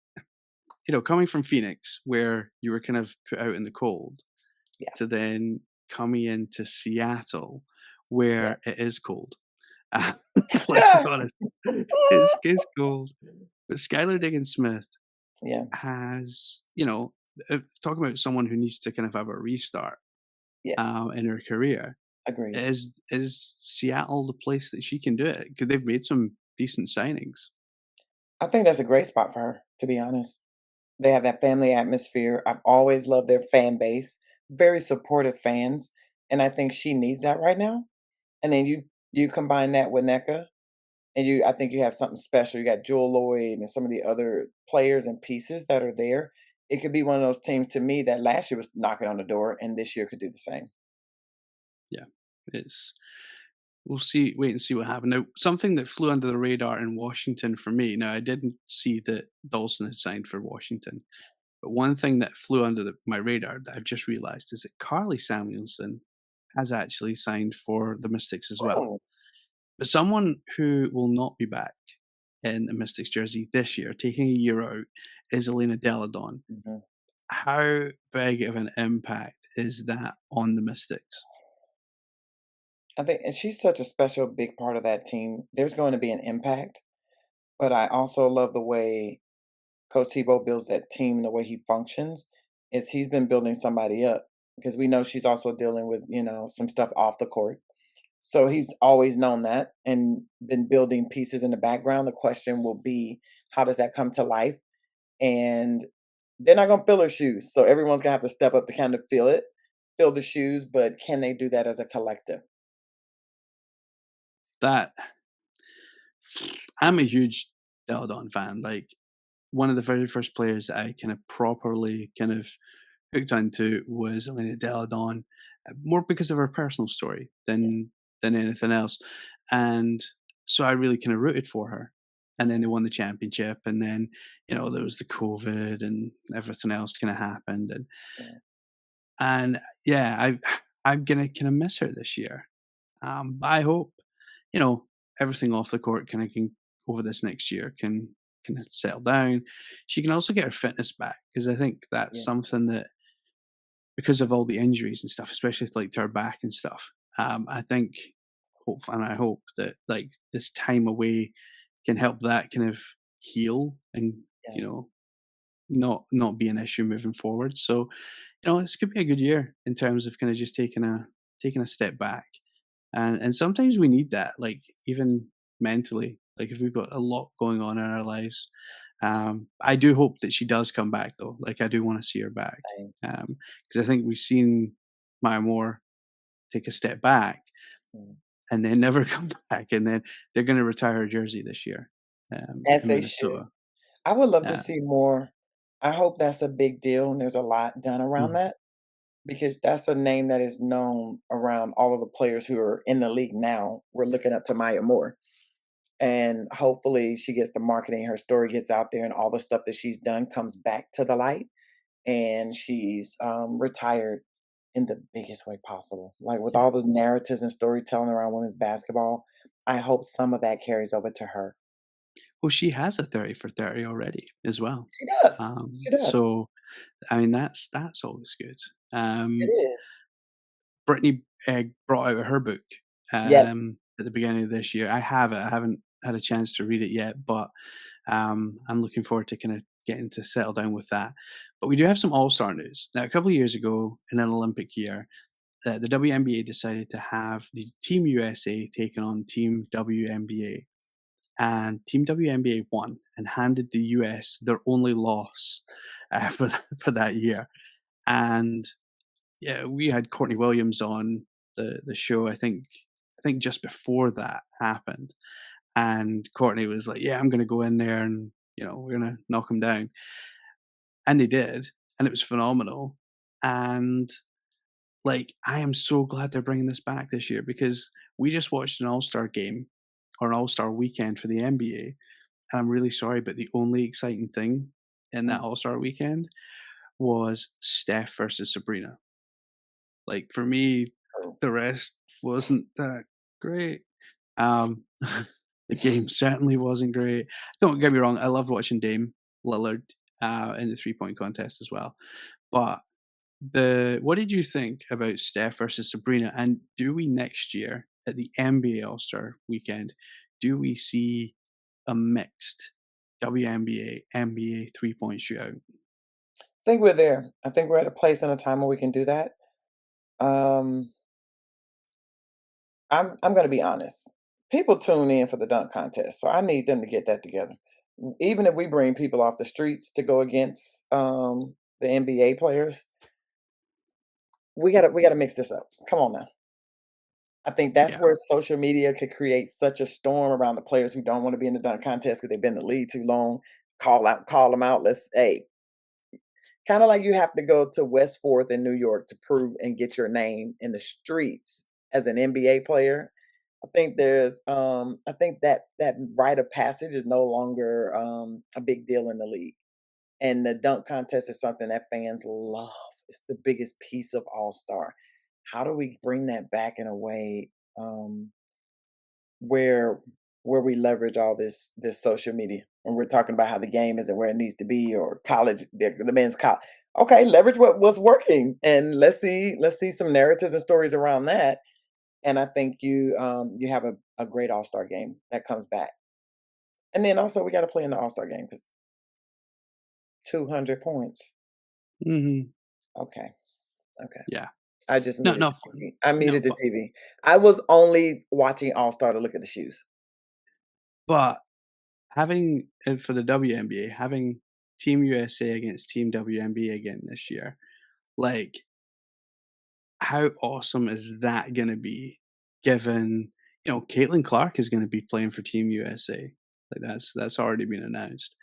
coming from Phoenix, where you were kind of put out in the cold, Yeah. to then coming into Seattle, Yeah. where it is cold. Let's be honest, it's cold. But Skylar Diggins Smith Yeah. has, talking about someone who needs to kind of have a restart Yes. in her career. Agreed. Is Seattle the place that she can do it? Because they've made some decent signings. I think that's a great spot for her, to be honest. They have that family atmosphere. I've always loved their fan base, very supportive fans, and I think she needs that right now. And then you combine that with NECA, and I think you have something special. You got Joel Lloyd and some of the other players and pieces that are there. It could be one of those teams to me that last year was knocking on the door, and this year could do the same. Yeah, it's we'll see. Wait and see what happened. Now, something that flew under the radar in Washington for me. Now, I didn't see that Dawson had signed for Washington, but one thing that flew under my radar that I've just realized is that Carly Samuelson has actually signed for the Mystics as well. Oh, But someone who will not be back in the Mystics jersey this year, taking a year out, is Elena Deladon. mhm. How big of an impact is that on the Mystics? I think and she's such a special big part of that team. There's going to be an impact, but I also love the way Coach Tebow builds that team, the way he functions, is he's been building somebody up because we know she's also dealing with, some stuff off the court. So he's always known that and been building pieces in the background. The question will be, how does that come to life? And they're not going to fill her shoes. So everyone's going to have to step up to kind of fill the shoes, but can they do that as a collective? That I'm a huge Deladon fan. Like, one of the very first players that I kind of properly kind of hooked onto was Elena Deladon, more because of her personal story Yeah. than anything else. And so I really kind of rooted for her. and then they won the championship, and then, there was the COVID and everything else kinda happened, Yeah. and yeah, I'm gonna kinda miss her this year. But I hope, you know, everything off the court kinda can over this next year can settle down. She can also get her fitness back because I think that's Yeah. something that because of all the injuries and stuff, especially like to her back and stuff, I think I hope that like this time away can help that kind of heal and, you Yes. know, not be an issue moving forward. So, this could be a good year in terms of kind of just taking a step back. And sometimes we need that, like even mentally, like if we've got a lot going on in our lives. I do hope that she does come back though. Like I do want to see her back. Same. Because I think we've seen Maya Moore take a step back Mm. and then never come back, and then they're going to retire her jersey this year As in they should. Minnesota. I would love to Uh, see more. I hope that's a big deal and there's a lot done around mm. that because that's a name that is known around all of the players who are in the league now. We're looking up to Maya Moore. And hopefully she gets the marketing, her story gets out there, and all the stuff that she's done comes back to the light. And she's retired in the biggest way possible. Like with Yeah. all the narratives and storytelling around women's basketball, I hope some of that carries over to her. Well, she has a 30 for 30 already as well. She does. She does. So I mean that's always good. It Um, is. Brittany, brought out her book, Yes. at the beginning of this year. I have it. I haven't had a chance to read it yet, but, I'm looking forward to kinda getting to settle down with that. But we do have some all-star news. Now, a couple of years ago, in an Olympic year, the WNBA decided to have the Team USA taking on Team WNBA, and Team WNBA won and handed the US their only loss, for that year, and yeah, we had Courtney Williams on the show, I think just before that happened, and Courtney was like, "Yeah, I'm gonna go in there and, we're gonna knock him down." And they did, and it was phenomenal, and, like, I am so glad they're bringing this back this year because we just watched an All-Star game or an All-Star weekend for the NBA, and I'm really sorry, but the only exciting thing in that Mm, All-Star weekend was Steph versus Sabrina. Like, for me, true. the rest wasn't that great. Um, the game certainly wasn't great. Don't get me wrong, I loved watching Dame Lillard, in the three-point contest as well. But what did you think about Steph versus Sabrina? And do we next year at the NBA All-Star weekend, do we see a mixed WNBA, NBA three-point shootout? I think we're there. I think we're at a place and a time where we can do that. Um, I'm gonna be honest. People tune in for the dunk contest, so I need them to get that together. Even if we bring people off the streets to go against the NBA players, we gotta mix this up. Come on now. I think that's Yeah. where social media could create such a storm around the players who don't want to be in the dunk contest because they've been in the league too long. Call them out. Let's hey, kind of like you have to go to West Fourth in New York to prove and get your name in the streets as an NBA player. I think that rite of passage is no longer a big deal in the league. And the dunk contest is something that fans love. It's the biggest piece of All-Star. How do we bring that back in a way um, where we leverage all this social media? And we're talking about how the game isn't where it needs to be, or college, the men's college. Okay, leverage what's working, and let's see some narratives and stories around that. And I think you have a great All-Star game that comes back. And then also we got to play in the All-Star game because 200 points. Mhm. Okay, okay. Yeah. I just No, muted no the fun. TV. I No muted the fun. TV. I was only watching All-Star to look at the shoes. But having for the WNBA, having Team USA against Team WNBA again this year, like, how awesome is that gonna be given, Caitlin Clark is gonna be playing for Team USA. Like, that's already been announced.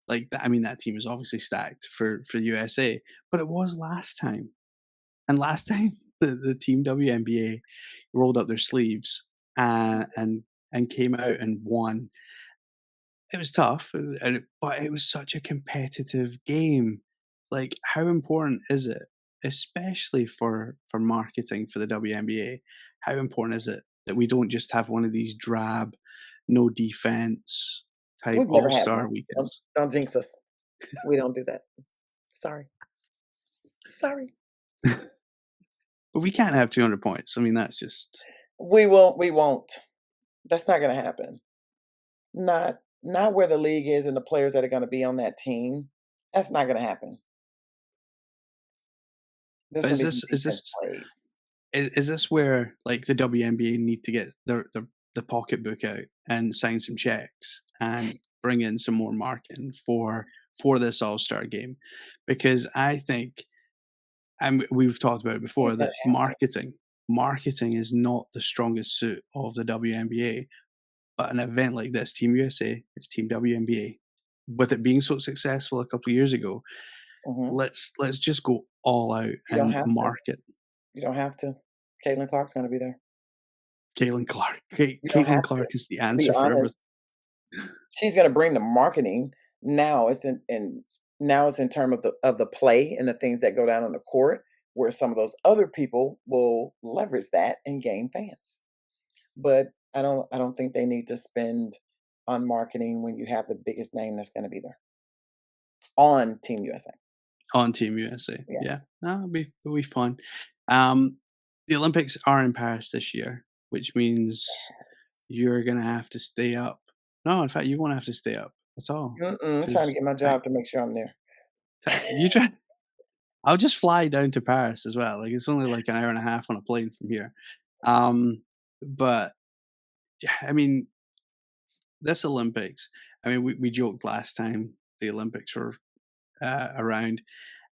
Like, I mean, that team is obviously stacked for USA, but it was last time. And last time, the Team WNBA rolled up their sleeves, and came out and won. it was tough, but it was such a competitive game. Like, how important is it, especially for marketing for the WNBA? How important is it that we don't just have one of these drab, no defense type We've never All had Star one. weekends? Don't jinx us. We don't do that. Sorry. Sorry. But we can't have 200 points. I mean, that's just We won't. That's not gonna happen. Not where the league is and the players that are gonna be on that team. That's not gonna happen. There's but gonna is be some this is defense this played. is this where, like, the WNBA need to get the pocketbook out and sign some checks and bring in some more marketing for this All-Star game? Because I think, and we've talked about it before, It's gonna that happen. marketing is not the strongest suit of the WNBA, but an event like this, Team USA, it's Team WNBA, with it being so successful a couple of years ago, Mhm. let's just go all out You don't and have to. market You don't have to. Caitlin Clark's gonna be there. Caitlin Clark. You don't Caitlin have to. Clark is the To be answer for everything. honest, she's gonna bring the marketing. Now it's in term of the play and the things that go down on the court, where some of those other people will leverage that and gain fans. But I don't think they need to spend on marketing when you have the biggest name that's gonna be there on Team USA. On Team USA, Yeah. yeah. No, it'll be fun. Um, the Olympics are in Paris this year, which means you're gonna have to stay up. No, in fact, you won't have to stay up at all, Mm-mm, I'm trying to because get my job to make sure I'm there. you try. I'll just fly down to Paris as well, like, it's only, like, an hour and a half on a plane from here. But, yeah, I mean, this Olympics, I mean, we joked last time the Olympics were, around,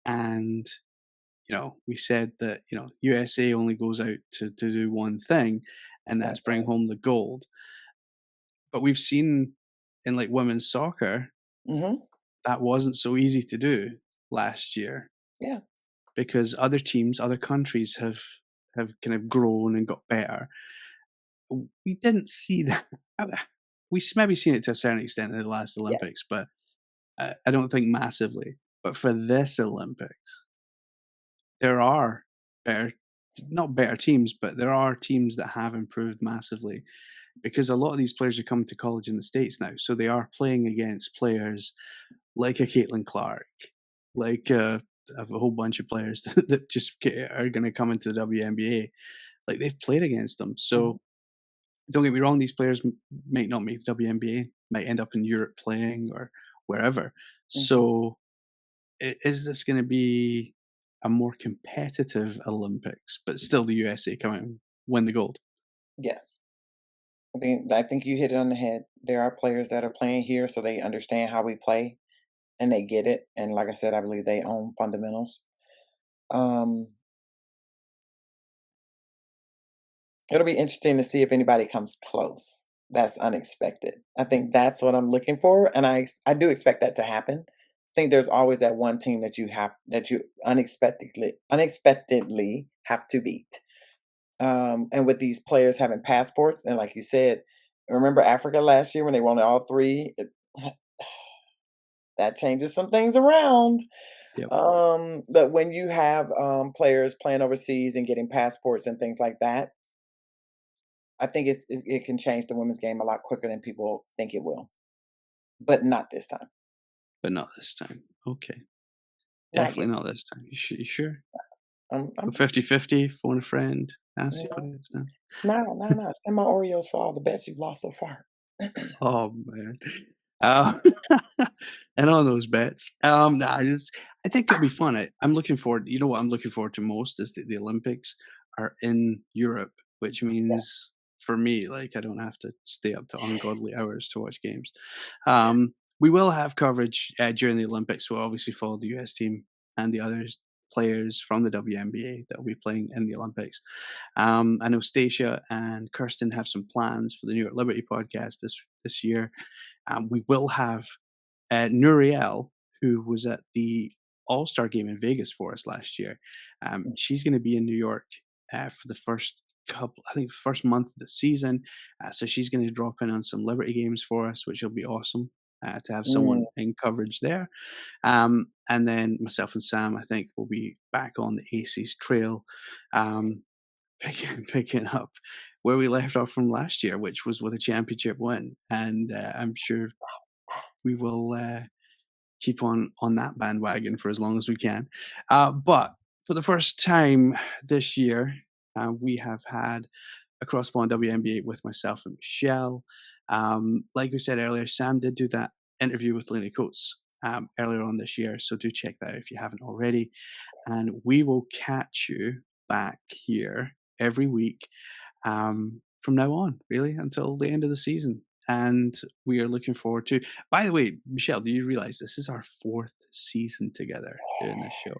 and we said that, USA only goes out to do one thing, and That's that's bring right. home the gold. But we've seen in, like, women's soccer, Mhm. that wasn't so easy to do last year, Yeah. because other teams, other countries have kind of grown and got better. We didn't see that. Maybe seen it to a certain extent in the last Yes. Olympics, but I don't think massively. But for this Olympics, there are better, not better teams, but there are teams that have improved massively, because a lot of these players are coming to college in the States now. So they are playing against players like a Caitlin Clark, like a whole bunch of players that just are going to come into the WNBA. Like, they've played against them. Mhm. So don't get me wrong, these players might not make the WNBA, might end up in Europe playing or wherever. Mhm. So is this going to be a more competitive Olympics, but still the USA come out and win the gold? Yes. I think you hit it on the head. There are players that are playing here, so they understand how we play and they get it. And like I said, I believe they own fundamentals. Um, it'll be interesting to see if anybody comes close. That's unexpected. I think that's what I'm looking for, and I do expect that to happen. I think there's always that one team that you unexpectedly have to beat. And with these players having passports, and like you said, remember Africa last year when they won all three? That changes some things around. Yep. But when you have players playing overseas and getting passports and things like that, I think it can change the women's game a lot quicker than people think it will. But not this time. But not this time. Okay. Not yet. Definitely not this time. You sure? I'm Go pretty sure. 50-50, phone a friend, ask the No, audience now. no, no, no. Send my Oreos for all the bets you've lost so far. Oh, man. Uh, and on those bets. Nah, I think it'll be fun. I'm looking forward, what I'm looking forward to most is that the Olympics are in Europe, which Yeah. means for me, like, I don't have to stay up to ungodly hours to watch games. Um, we will have coverage during the Olympics. We'll obviously follow the US team and the other players from the WNBA that will be playing in the Olympics. I know Stacia and Kirsten have some plans for the New York Liberty podcast this year. We will have Nuriel, who was at the All Star game in Vegas for us last year. She's going to be in New York for the first couple, I think, first month of the season. So she's going to drop in on some Liberty games for us, which will be awesome. to have Mm, someone in coverage there. And then myself and Sam, I think, will be back on the Aces trail, um, picking up where we left off from last year, which was with a championship win. And I'm sure we will keep on that bandwagon for as long as we can. But for the first time this year, we have had Across the Pond WNBA with myself and Michelle. Like we said earlier, Sam did do that interview with Lenny Coates earlier on this year, so do check that out if you haven't already. And we will catch you back here every week from now on, really, until the end of the season. And we are looking forward to. By the way, Michelle, do you realize this is our fourth season together doing this show?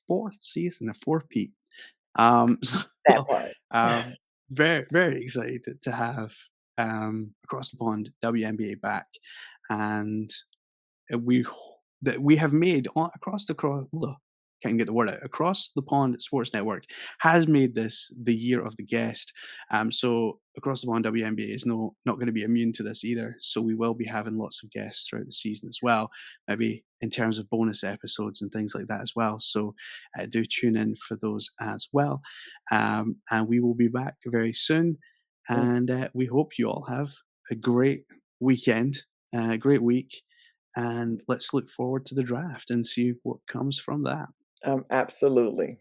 Fourth season, a four-peat. that So, part. um, very, very excited to have Across the Pond WNBA back, and we that we have made across the can't get the word out. Across the Pond Sports Network has made this the year of the guest. So Across the Pond WNBA is not going to be immune to this either. So we will be having lots of guests throughout the season as well, maybe in terms of bonus episodes and things like that as well. So do tune in for those as well. And we will be back very soon. Mm, And we hope you all have a great weekend, a great week, and let's look forward to the draft and see what comes from that. absolutely.